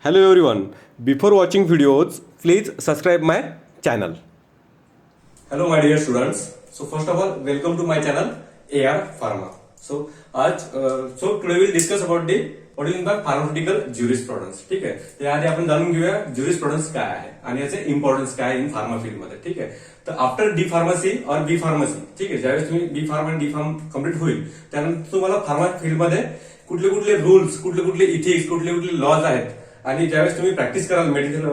Hello everyone. Before watching videos, please subscribe my channel. Hello my dear students. So first of all, welcome to my channel AR Pharma. Today we'll discuss about the what is in the pharmaceutical jurisprudence. ठीक आहे. त्याआधी आपण जाणून घेऊया jurisprudence काय आहे आणि याचे इम्पॉर्टन्स काय इन फार्मा फील्ड मध्ये. ठीक आहे. तर आफ्टर डी फार्मसी और बी फार्मसी, ठीक आहे, ज्यावेळेस तुम्ही बी फार्म आणि डी फार्म कम्प्लीट होईल त्यानंतर तुम्हाला फार्मा फील्ड मध्ये कुठले कुठले रूल्स, कुठले कुठले इथिक्स, कुठले कुठले लॉज आहेत आणि ज्यावेळेस तुम्ही प्रॅक्टिस कराल मेडिकल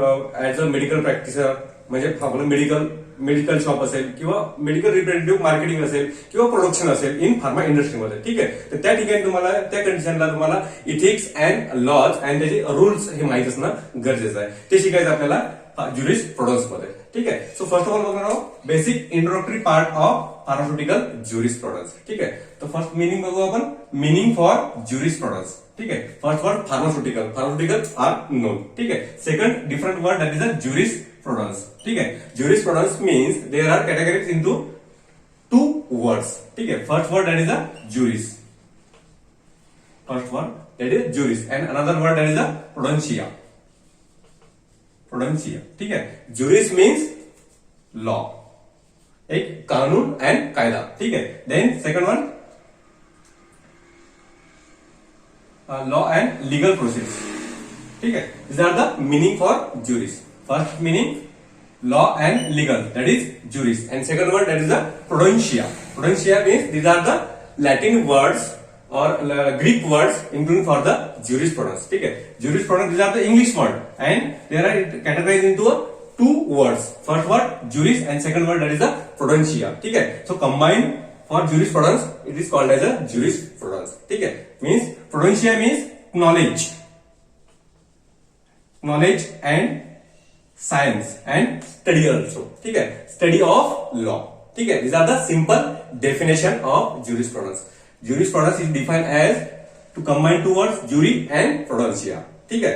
ऍज अ मेडिकल प्रॅक्टिसर, म्हणजे आपलं मेडिकल शॉप असेल किंवा मेडिकल रिप्रेझेंटेटिव्ह मार्केटिंग असेल किंवा प्रोडक्शन असेल इन फार्मा इंडस्ट्रीमध्ये. ठीक आहे. तर त्या ठिकाणी तुम्हाला त्या कंडिशनला तुम्हाला इथिक्स अँड लॉज अँड त्याचे रूल्स हे माहित असणं गरजेचं आहे. ते शिकायचं आपल्याला ज्युरिस्प्रुडन्स मध्ये. ठीक आहे. सो फर्स्ट ऑफ ऑल बघणार आहोत basic introductory part of pharmaceutical jurisprudence. ठीक आहे. तर फर्स्ट मिनिंग बघू आपण. Meaning for jurisprudence. ठीक आहे. First word pharmaceutical are known. ठीक आहे. Second different word that is a jurisprudence. ठीक आहे. Jurisprudence means there are categories into two words. ठीक आहे. First word that is a juris. First word that is juris and another word that is a prudentia. ठीक है. ज्युरिस means law, एक कानून end कायदा. ठीक है. Then second one law and legal process. ठीक है. This are the meaning for juris. First meaning law and legal, that is juris, and second word that is the prudentia. Prudentia means these are the Latin words or Greek words including for the jurisprudence. ठीक है. Jurisprudence, these are the English word and they are categorized into two words. First word juris and second word that is the prudentia. ठीक है. So combined for jurisprudence it is called as a jurisprudence. ठीक है. Means prudentia means knowledge and science and study also. ठीक है. Study of law. ठीक है. These are the simple definition of jurisprudence. Jurisprudence is defined as to combine two words jury and prudentia. ठीक है.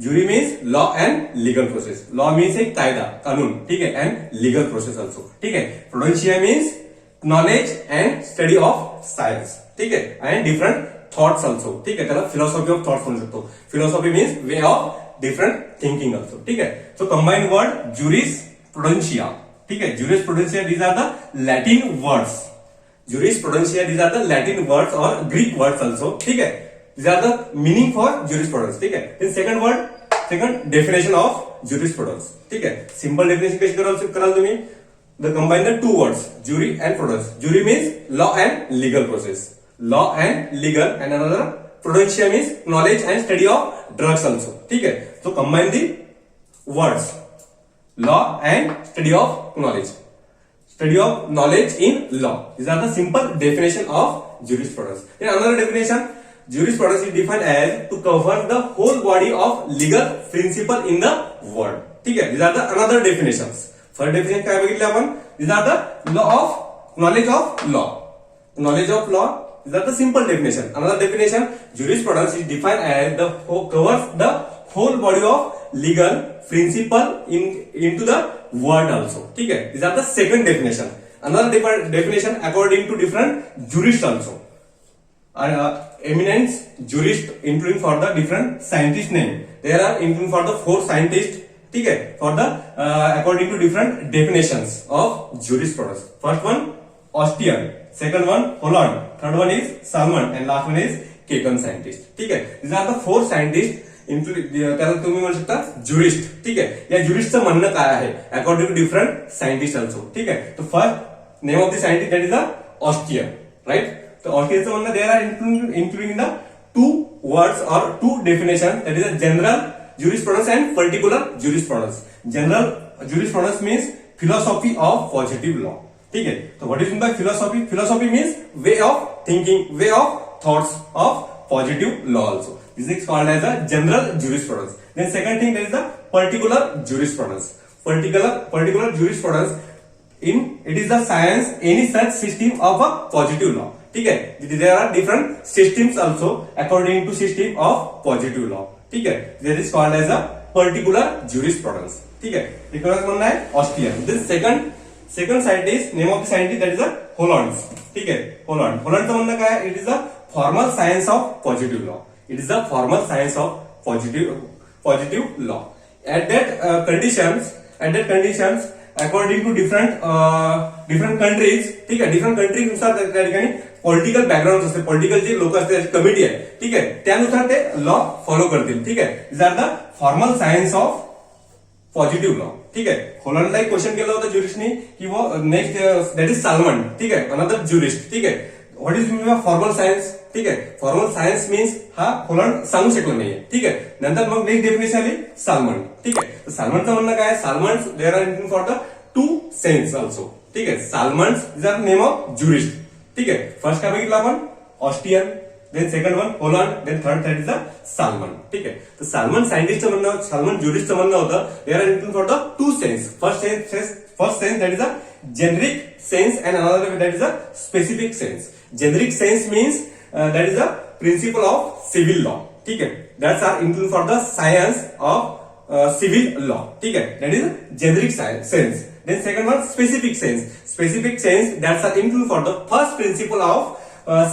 Jury means law and legal process. Law means एक कायदा, कानून. ठीक है. And legal process also. ठीक है. Prudentia means knowledge and study of science. ठीक है. And different thoughts also. ठीक है. त्याला philosophy of thoughts म्हणू शकतो. Philosophy means way of different thinking also. ठीक है. So combined word juris prudentia. ठीक है. Jurisprudencia, these are the Latin words. Jurisprudencia, these are the Latin words or Greek words also. ठीक है. These are the meaning for jurisprudence. ठीक है. Then second word, second definition of jurisprudence. ठीक है. Simple definition कशी कराल तुम्ही? The combine the two words jury and prudence. Jury means law and legal process. Law and legal, and another prudentia means knowledge and study of drugs also. ठीक है. So combine the words law and study of knowledge. Study of knowledge in law. These are the simple definition of jurisprudence. Then another definition, jurisprudence is defined as to cover the whole body of legal principle in the world. ठीक है. These are the another definitions. First definition काय बघितले आपण? These are the law of knowledge of law. Knowledge of law. These are the simple definition. Another definition, jurisprudence is defined as the covers the whole body of legal principle into the world also. ठीक है. These are the second definition. Another definition according to different jurists also. Eminent jurist including for the different scientist name. There are including for the four scientists. ठीक है. For the according to different definitions of jurisprudence. First one Austrian, second one Holland, third one is Salmon, and last one is Kagan scientist. ठीक है. These are the four scientists. त्याला तुम्ही म्हणू शकता ज्युरिस्ट. ठीक आहे. या ज्युरिस्टचं म्हणणं काय आहे according to different scientist also. ठीक आहे. तर first name of the scientist that is a Austrian, right. तर ऑस्ट्रियनचं म्हणणं there are including the two words और two definition that is a general jurisprudence and particular jurisprudence. General jurisprudence means philosophy of positive law. ठीक आहे. तर what is mean by philosophy? Philosophy means way of thinking, way of thoughts of positive law also. This is called as a general jurisprudence. Then second thing, there is the particular jurisprudence. Particular jurisprudence it is the science any such system of a positive law. ठीक है. There are different systems also according to system of positive law. ठीक है. That is called as a particular jurisprudence. ठीक है. एक म्हणणं आहे Austrian. Then second scientist, name of the scientist that is a Holland. ठीक है. Hollandचं म्हणणं काय? It is a formal science of positive law. It is the formal science of positive law. At that conditions according to different countries, ठीक आहे, different countries नुसार त्या ठिकाणी political background असते, पॉलिटिकल जे लोक असते कमिटी आहे, ठीक आहे, त्यानुसार ते लॉ फॉलो करतील. ठीक आहे, this are the formal science of positive law. ठीक आहे, होलंडला एक क्वेश्चन केलं होतं ज्युरिस्टनी की नेक्स्ट दॅट इज साल्मन. ठीक आहे, अनदर ज्युरिस्ट. ठीक आहे, what is mean formal science. ठीक आहे, फॉर्मल सायन्स मीन्स हा होलंड सांगू शकलो नाहीये. ठीक आहे, नंतर मग नेक्स्ट डेफिनेशन आली साल्मन. ठीक आहे, तर साल्मनचं म्हणणं काय, Salmond's there are include for the two sense also. ठीक आहे, Salmond's is are name of jurist. ठीक आहे, फर्स्ट काय बघितलं आपण, Austrian, then second one Holland, then third is the Salmond. ठीक आहे, तर साल्मन सायंटिस्टचं म्हणणं, साल्मन ज्युरिस्टचं म्हणणं होतं देर are include for the two sense. First sense that is a generic sense and another that is a specific sense. Generic sense means that is a principle of civil law. ठीक है, that's are included for the science of civil law. ठीक है, that is generic sense. Then second one specific sense. Specific sense that's are included for the first principle of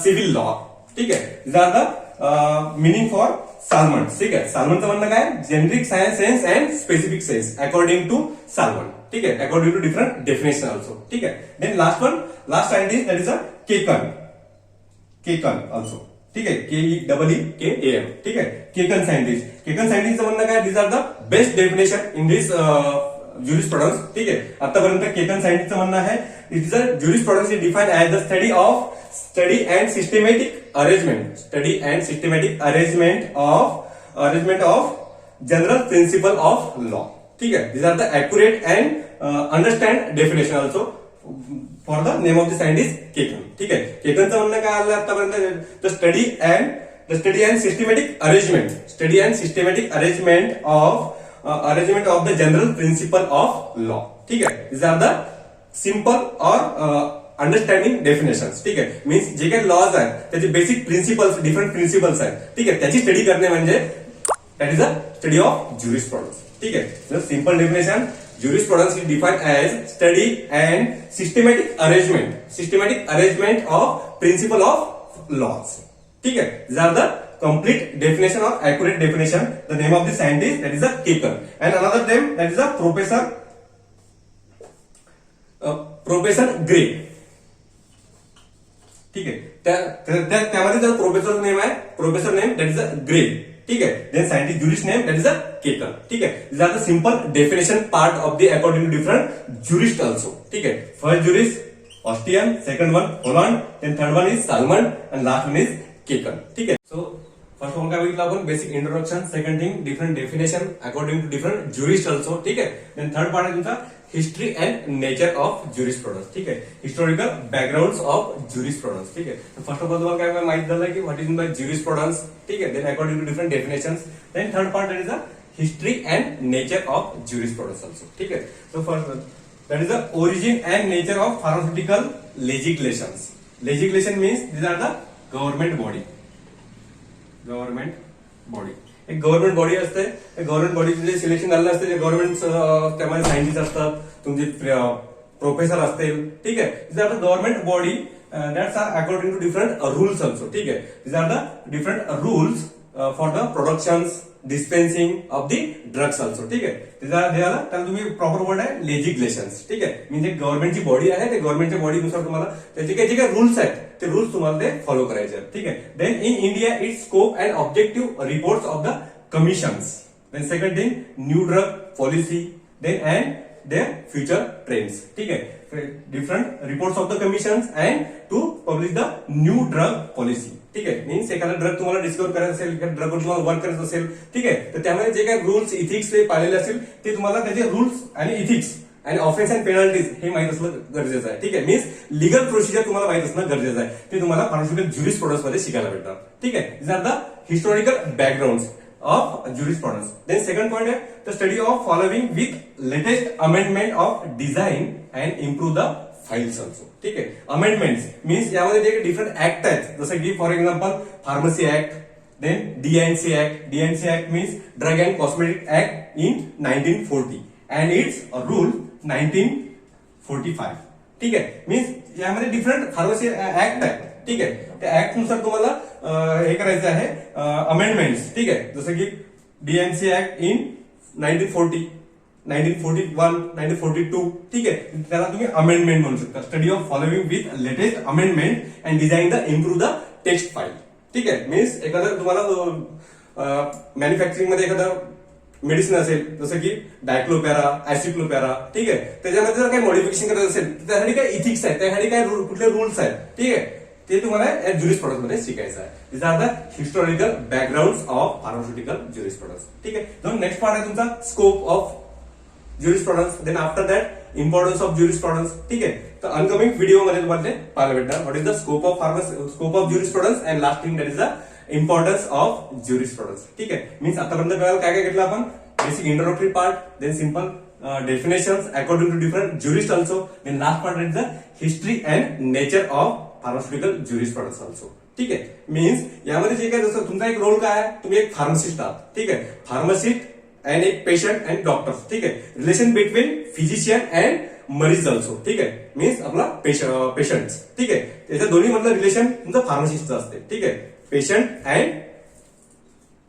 civil law. ठीक है, these are the meaning for Salmond. ठीक है, साल्मनचं म्हणणं काय, generic science sense and specific sense according to Salmond. ठीक आहे, according to different definition also. ठीक आहे, then last scientist that is a Kekan also. ठीक आहे, KEEKAM. ठीक आहे, केकन सायंटिस्टचं म्हणणं काय, this are the best definition in this jurisprudence. ठीक आहे, आतापर्यंत केकन सायंटिस्टचं म्हणणं आहे it is a jurisprudence is defined as the study and systematic arrangement of general principle of law. ठीक है, these are the accurate and understand definition also for the name of the scientist Kekan. ठीक है, केकनचं म्हणणं काय आलं आतापर्यंत, the study and systematic arrangement of the general principle of law. ठीक है, these are the simple or understanding definitions. ठीक आहे, मीन्स जे काही लॉज आहेत त्याचे बेसिक प्रिन्सिपल्स, डिफरंट प्रिन्सिपल्स आहेत. ठीक आहे, त्याची स्टडी करणे म्हणजे that is a study of jurisprudence. ठीक आहे, simple definition, jurisprudence is defined as study and systematic arrangement of principle of laws. ठीक आहे, this are the complete definition or accurate definition. The name of the scientist that is a Kekan, and another name that is a Professor Gray. ठीक आहे, त्यामध्ये जर professor name आहे, professor name that is a Gray. ठीक आहे, then scientist jurist name that is a Kekan. ठीक आहे, this are the simple definition part of the according to different jurist also. ठीक आहे, first jurist Austrian, second one Holland, then third one is Salmond and last one is Kekan. ठीक आहे, so first one काय बघितलं आपण, basic introduction. Second thing, different definition according to different jurist also. ठीक आहे, then third part आहे तुमचा history and nature of jurisprudence. ठीक आहे, हिस्टोरिकल बॅकग्राऊंड ऑफ ज्युरिस्प्रुडन्स. ठीक आहे, फर्स्ट ऑफ ऑल तुम्हाला काय माहित झालं की व्हॉट इज बाय ज्युरिस्प्रुडन्स. ठीक आहे, then according to different definitions. Then third part that is a history and nature of jurisprudence also. ठीक आहे, so first that is the origin and nature of pharmaceutical legislations. Legislation means these are the government body. एक government body असते, government बॉडीचे जे selection झालेलं असते, जे government त्यामध्ये सायंटिस्ट असतात, तुमचे प्रोफेसर असतील. ठीक आहे, this are the government body that's are according to different rules also. ठीक आहे, this are the different rules for the productions, dispensing of the drugs also. ठीक आहे, त्याला तुम्ही प्रॉपर वर्ड आहे लेजिस्लेशन्स. ठीक आहे, म्हणजे गव्हर्नमेंटची बॉडी आहे, ते गव्हर्नमेंटच्या बॉडीनुसार तुम्हाला त्याचे जे काही रूल्स आहेत ते रूल्स तुम्हाला ते फॉलो करायचे आहेत. ठीक आहे, then in India its scope and objective reports of the commissions. Then second thing, new drug policy, then and their future trends. ठीक आहे, different reports of the commissions and to publish the new drug policy. ठीक आहे, means एखादा drug तुम्हाला डिस्कवर करायचं असेल, एखाद्या ड्रगवर तुम्हाला वर्क करायचं असेल. ठीक आहे, तर त्यामध्ये जे काही रूल्स, इथिक्स ते पाळलेले असतील ते तुम्हाला त्याचे रूल्स आणि इथिक्स आणि ऑफेन्स अँड पेनल्टीज हे माहित असणं गरजेचं आहे. ठीक आहे, मीन्स लिगल प्रोसिजर तुम्हाला माहित असणं गरजेचं आहे, ते तुम्हाला फार्मास्युटिकल ज्युरिस्प्रुडन्स मध्ये शिकायला भेटतात. ठीक आहे, this are the historical background of jurisprudence. Then second point आहे the study of following with latest amendment of design and improve the files also. ठीक आहे, अमेंडमेंट्स मीन्स यामध्ये जे डिफरंट ऍक्ट आहेत, जसं की for example pharmacy act, then DNC act means drug and cosmetic act in 1940 and its rule 1945. ठीक आहे, means यामध्ये डिफरंट फार्मसी ऍक्ट आहे. ठीक आहे, त्या ऍक्ट नुसार तुम्हाला हे करायचं आहे अमेंडमेंट्स. ठीक आहे, जसं की डीएमसी ऍक्ट इन 1940, 1941, 1942. ठीक आहे, त्याला तुम्ही अमेंडमेंट म्हणू शकता. Study of following with latest amendment and design the improve the text file. ठीक आहे, मीन्स एखादं तुम्हाला मॅन्युफॅक्चरिंग मध्ये एखादं मेडिसिन असेल जसं की डायक्लोपॅरा, ऍसिक्लोपॅरा, ठीक आहे, त्याच्यामध्ये जर काही मॉडिफिकेशन करायचं असेल तर त्यासाठी काय इथिक्स आहेत, त्यासाठी काय कुठले रूल्स आहेत, ठीक आहे, ते तुम्हाला या ज्युरिस्प्रुडन्स मध्ये शिकायचं आहे. This are the historical background of pharmaceutical jurisprudence. ठीक आहे, दोन नेक्स्ट पार्ट आहे तुमचा scope of jurisprudence. Then after that importance of jurisprudence. ठीक आहे, तर अनकमिंग व्हिडिओ मध्ये तुम्हाला ते पाहायला भेटणार. What is the scope of jurisprudence and last thing that is the importance of jurisprudence. ठीक आहे, मीन्स आतापर्यंत कळायला काय काय घेतलं आपण. Basic introductory part, then simple definitions according to different jurist also. Then last part is the history and nature of pharmaceutical jurisprudence also. ठीक आहे, मीन्स यामध्ये जे काय जसं तुमचा एक रोल काय आहे, तुम्ही एक फार्मासिस्ट आहात. ठीक आहे, फार्मासिस्ट अँड एक पेशंट अँड डॉक्टर. ठीक आहे, रिलेशन बिटवीन फिजिशियन अँड मरीज ऑल्सो. ठीक आहे, मीन्स आपला पेशंट. ठीक आहे, त्याच्या दोन्ही मधलं रिलेशन तुमचं फार्मासिस्टचं असते. ठीक आहे, पेशंट अँड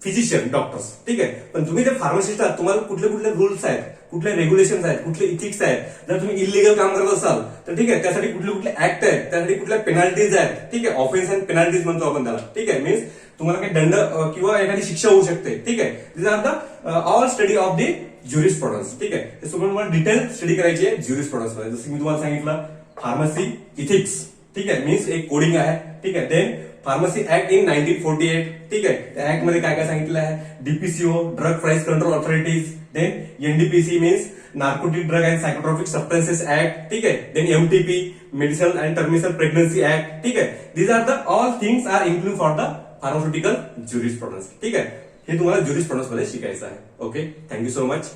फिजिशियन, डॉक्टर्स. ठीक आहे, पण तुम्ही जे फार्मासिस्ट आहात तुम्हाला कुठले कुठले रूल्स आहेत, कुठले रेग्युलेशन आहेत, कुठले इथिक्स आहेत. जर तुम्ही इलिगल काम करत असाल तर ठीक आहे, त्यासाठी कुठले कुठले ऍक्ट आहेत, त्यासाठी कुठल्या पेनल्टीज आहेत. ठीक आहे, ऑफेन्स अँड पेनल्टीज म्हणतो आपण त्याला. ठीक आहे, मीन्स तुम्हाला काही दंड किंवा एखादी शिक्षा होऊ शकते. ठीक आहे, this are the all study of the jurisprudence. ठीक आहे, ते तुम्हाला डिटेल स्टडी करायची आहे ज्युरिस्प्रुडन्स मध्ये. जसं मी तुम्हाला सांगितलं फार्मसी इथिक्स. ठीक आहे, मीन्स एक कोडिंग आहे. ठीक आहे, देन फार्मसी ऍक्ट इन 1948. ठीक आहे, त्या ऍक्ट मध्ये काय काय सांगितलं आहे. DPCO, drug price control authorities. Then NDPC means narcotic drug and psychotropic substances act. ठीक आहे, then MTP medicinal and terminal pregnancy act. ठीक आहे, these are the all things are include for the pharmaceutical jurisprudence. ठीक आहे, हे तुम्हाला jurisprudence मध्ये शिकायचं आहे. Okay, thank you so much.